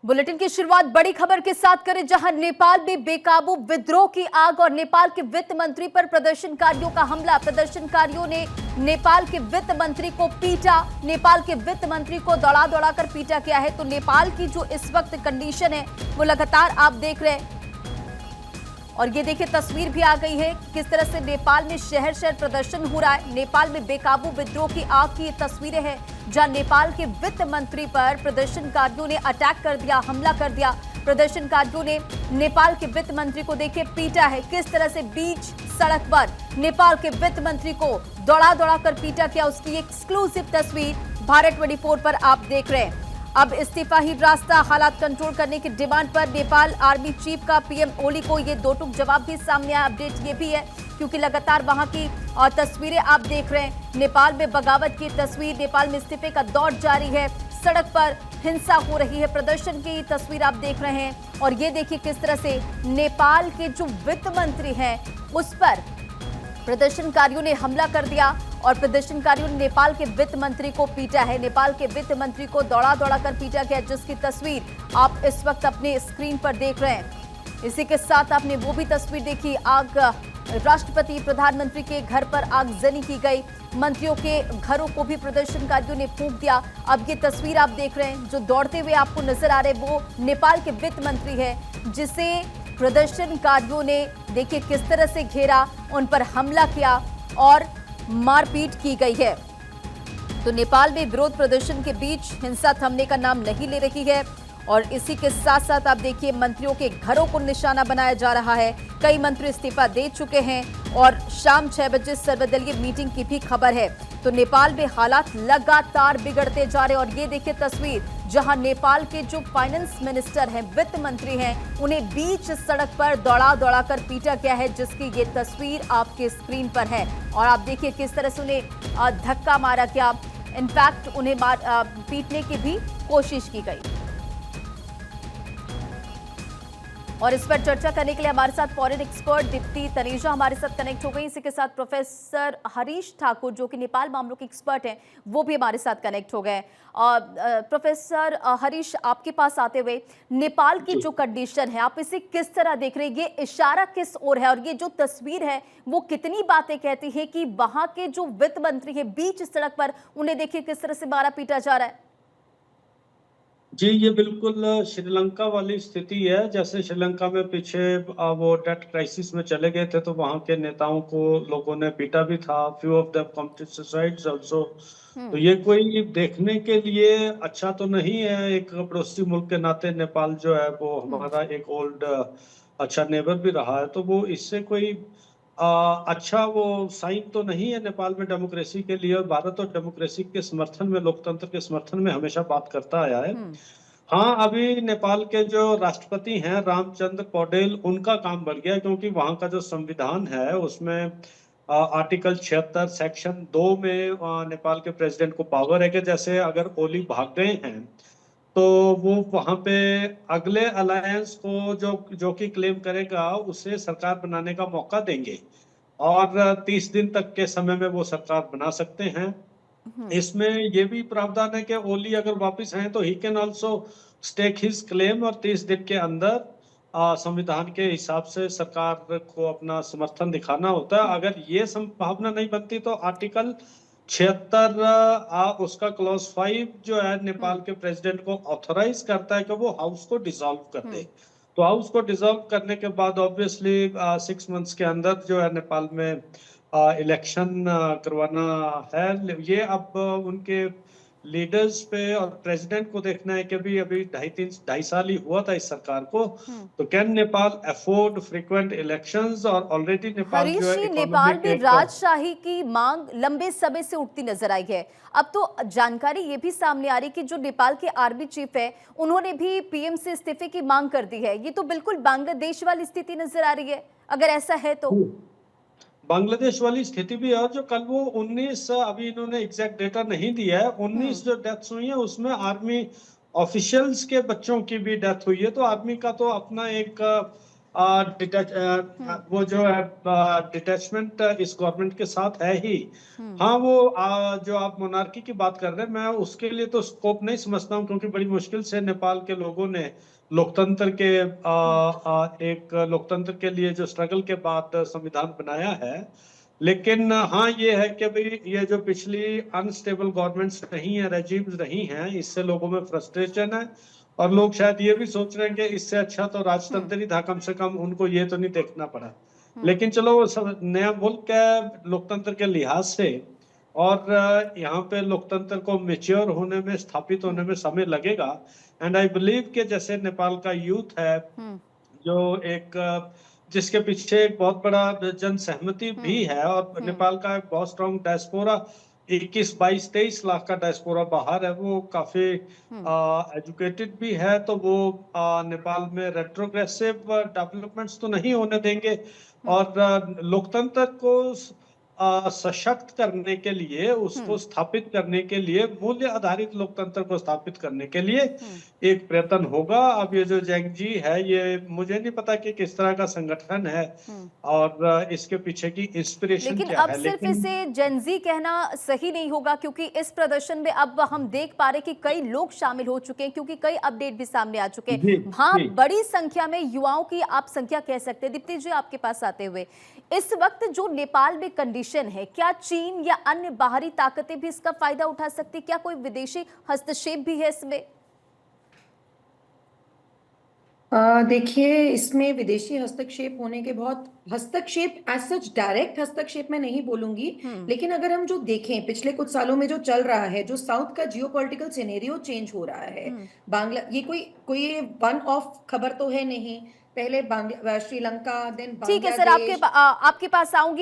Bulletin की शुरुआत बड़ी खबर के साथ करें, जहां नेपाल में बेकाबू विद्रोह की आग और नेपाल के वित्त मंत्री पर प्रदर्शनकारियों का हमला। प्रदर्शनकारियों ने नेपाल के वित्त मंत्री को पीटा, नेपाल के वित्त मंत्री को दौड़ा दौड़ा कर पीटा गया है। तो नेपाल की जो इस वक्त कंडीशन है वो लगातार आप देख रहे हैं, और ये देखिए तस्वीर भी आ गई है किस तरह से नेपाल में शहर शहर प्रदर्शन हो रहा है। नेपाल में बेकाबू विद्रोह की आग की ये तस्वीरें हैं, जहां नेपाल के वित्त मंत्री पर प्रदर्शनकारियों ने अटैक कर दिया, हमला कर दिया। प्रदर्शनकारियों ने नेपाल के वित्त मंत्री को देखिए पीटा है, किस तरह से बीच सड़क पर नेपाल के वित्त मंत्री को दौड़ा दौड़ा कर पीटा गया। उसकी एक्सक्लूसिव तस्वीर भारत 24 पर आप देख रहे हैं। अब इस्तीफा ही रास्ता, हालात कंट्रोल करने की डिमांड पर नेपाल आर्मी चीफ का पीएम ओली को ये दो टूक जवाब भी सामने आया। अपडेट ये भी है क्योंकि लगातार वहां की तस्वीरें आप देख रहे हैं। नेपाल में बगावत की तस्वीर, नेपाल में इस्तीफे का दौर जारी है, सड़क पर हिंसा हो रही है, प्रदर्शन की तस्वीर आप देख रहे हैं। और ये देखिए किस तरह से नेपाल के जो वित्त मंत्री हैं उस पर प्रदर्शनकारियों ने हमला कर दिया और प्रदर्शनकारियों ने नेपाल के वित्त मंत्री को पीटा है। नेपाल के वित्त मंत्री को दौड़ा दौड़ा कर पीटा गया, जिसकी तस्वीर आप इस वक्त अपने स्क्रीन पर देख रहे हैं। इसी के साथ आपने वो भी तस्वीर देखी, आग, राष्ट्रपति प्रधानमंत्री के घर पर आगजनी की गई, मंत्रियों के घरों को भी प्रदर्शनकारियों ने फूंक दिया। अब ये तस्वीर आप देख रहे हैं, जो दौड़ते हुए आपको नजर आ रहे हैं वो नेपाल के वित्त मंत्री है, जिसे प्रदर्शनकारियों ने देखिए किस तरह से घेरा, उन पर हमला किया और मारपीट की गई है। तो नेपाल में विरोध प्रदर्शन के बीच हिंसा थमने का नाम नहीं ले रही है, और इसी के साथ साथ आप देखिए मंत्रियों के घरों को निशाना बनाया जा रहा है। कई मंत्री इस्तीफा दे चुके हैं और शाम 6 बजे सर्वदलीय मीटिंग की भी खबर है। तो नेपाल में हालात लगातार बिगड़ते जा रहे हैं। और ये देखिए तस्वीर, जहां नेपाल के जो फाइनेंस मिनिस्टर हैं, वित्त मंत्री हैं, उन्हें बीच सड़क पर दौड़ा दौड़ा कर पीटा गया है, जिसकी ये तस्वीर आपके स्क्रीन पर है। और आप देखिए किस तरह से उन्हें धक्का मारा गया, इनफैक्ट उन्हें पीटने की भी कोशिश की गई। और इस पर चर्चा करने के लिए हमारे साथ फॉरेन एक्सपर्ट दीप्ति तनेजा हमारे साथ कनेक्ट हो गई। इसी के साथ प्रोफेसर हरीश ठाकुर, जो कि नेपाल मामलों के एक्सपर्ट हैं, वो भी हमारे साथ कनेक्ट हो गए। प्रोफेसर हरीश, आपके पास आते हुए, नेपाल की जो कंडीशन है आप इसे किस तरह देख रहे हैं? ये इशारा किस ओर है, और ये जो तस्वीर है वो कितनी बातें कहती है कि वहां के जो वित्त मंत्री है बीच सड़क पर, उन्हें देखिए किस तरह से मारा पीटा जा रहा है। जी, ये बिल्कुल श्रीलंका वाली स्थिति है। जैसे श्रीलंका में पीछे वो डेट क्राइसिस में चले गए थे, तो वहां के नेताओं को लोगों ने पीटा भी था। Few of them committed suicides also. तो ये कोई देखने के लिए अच्छा तो नहीं है। एक पड़ोसी मुल्क के नाते नेपाल जो है वो हमारा एक ओल्ड अच्छा नेबर भी रहा है, तो वो इससे कोई अच्छा वो साइन तो नहीं है नेपाल में डेमोक्रेसी के लिए। और भारत और डेमोक्रेसी के समर्थन में, लोकतंत्र के समर्थन में हमेशा बात करता आया है। हाँ, अभी नेपाल के जो राष्ट्रपति हैं रामचंद्र पौडेल, उनका काम बढ़ गया, क्योंकि वहां का जो संविधान है उसमें आर्टिकल 76 सेक्शन 2 में नेपाल के प्रेसिडेंट को पावर है कि जैसे अगर ओली भाग गए हैं तो वो वहां पे अगले अलायंस को जो कि क्लेम करेगा उसे सरकार बनाने का मौका देंगे, और 30 दिन तक के समय में वो सरकार बना सकते हैं। इसमें ये भी प्रावधान है कि ओली अगर वापस आए तो he can also stake his claim, और 30 दिन के अंदर संविधान के हिसाब से सरकार को अपना समर्थन दिखाना होता है। अगर ये संभावना नहीं बनती तो आर्टिकल 76 उसका क्लॉज 5 जो है नेपाल के प्रेसिडेंट को ऑथराइज करता है कि वो हाउस को डिसॉल्व कर दे। तो हाउस को डिसॉल्व करने के बाद ऑब्वियसली 6 मंथ्स के अंदर जो है नेपाल में इलेक्शन करवाना है। ये अब उनके लीडर्स पे और प्रेसिडेंट को देखना है कि अभी 2.5 साल ही हुआ था इस सरकार को, तो can Nepal afford frequent elections. और ऑलरेडी नेपाल जो है नेपाल में राजशाही की मांग लंबे समय से उठती नजर आई है। अब तो जानकारी ये भी सामने आ रही कि जो नेपाल के आर्मी चीफ है, उन्होंने भी पीएम से इस्तीफे की मांग कर दी है। ये तो बिल्कुल बांग्लादेश वाली स्थिति नजर आ रही है, अगर ऐसा है तो। बांग्लादेश वाली स्थिति भी है। और जो कल वो 19, अभी इन्होंने एग्जैक्ट डेटा नहीं दिया है, 19 जो डेथ्स हुई है उसमें आर्मी ऑफिशियल्स के बच्चों की भी डेथ हुई है। तो आर्मी का तो अपना एक वो जो है डिटैचमेंट इस गवर्नमेंट के साथ है ही। हाँ, वो जो आप मोनार्की की बात कर रहे हैं, मैं उसके लिए तो स्कोप नहीं समझता हूँ, क्योंकि बड़ी मुश्किल से नेपाल के लोगों ने लोकतंत्र के एक लोकतंत्र के लिए जो स्ट्रगल के बाद संविधान बनाया है। लेकिन हाँ, ये है कि भाई ये जो पिछली अनस्टेबल गवर्नमेंट्स रही हैं, रेजिम्स रही हैं, इससे लोगों में फ्रस्ट्रेशन है, और लोग शायद ये भी सोच रहे हैं कि इससे अच्छा तो राजतंत्र ही था, कम से कम उनको ये तो नहीं देखना पड़ा। लेकिन चलो, वो सब नया मुल्क है लोकतंत्र के लिहाज से, और यहाँ पे लोकतंत्र को मेच्योर होने में, स्थापित होने में समय लगेगा। एंड आई बिलीव कि जैसे नेपाल का यूथ है, जो एक जिसके पीछे एक बहुत बड़ा जन सहमति भी है, और नेपाल का एक बहुत स्ट्रॉन्ग डायस्पोरा, 21-22-23 लाख का डायस्पोरा बाहर है, वो काफी एजुकेटेड भी है, तो वो नेपाल में रेट्रोग्रेसिव डेवलपमेंट्स तो नहीं होने देंगे। और लोकतंत्र को सशक्त करने के लिए, उसको स्थापित करने के लिए, मूल्य आधारित लोकतंत्र को स्थापित करने के लिए एक प्रयत्न होगा। अब ये जो जेंजी है, ये मुझे नहीं पता कि किस तरह का संगठन है और इसके पीछे की इंस्पिरेशन लेकिन क्या अब है। सिर्फ लेकिन इसे जेंजी कहना सही नहीं होगा, क्योंकि इस प्रदर्शन में अब हम देख पा रहे कि कई लोग शामिल हो चुके हैं, क्योंकि कई अपडेट भी सामने आ चुके जी, हैं। हाँ, जी। बड़ी संख्या में युवाओं की आप संख्या कह सकते हैं। दीप्ति जी, आपके पास आते हुए, इस वक्त जो नेपाल में कंडीशन है, क्या चीन या अन्य बाहरी ताकतें भी इसका फायदा उठा सकती? क्या कोई विदेशी हस्तक्षेप भी है इसमें? देखिए, इसमें विदेशी हस्तक्षेप होने के बहुत हस्तक्षेप एज सच डायरेक्ट हस्तक्षेप मैं नहीं बोलूंगी, लेकिन अगर हम जो देखें पिछले कुछ सालों में जो चल रहा है, जो साउथ का जियोपॉलिटिकल सिनेरियो चेंज हो रहा है, बांग्ला ये कोई वन ऑफ खबर तो है नहीं। पहले श्रीलंका, देन ठीक है सर, बांग्लादेश। आपके पास आऊंगी।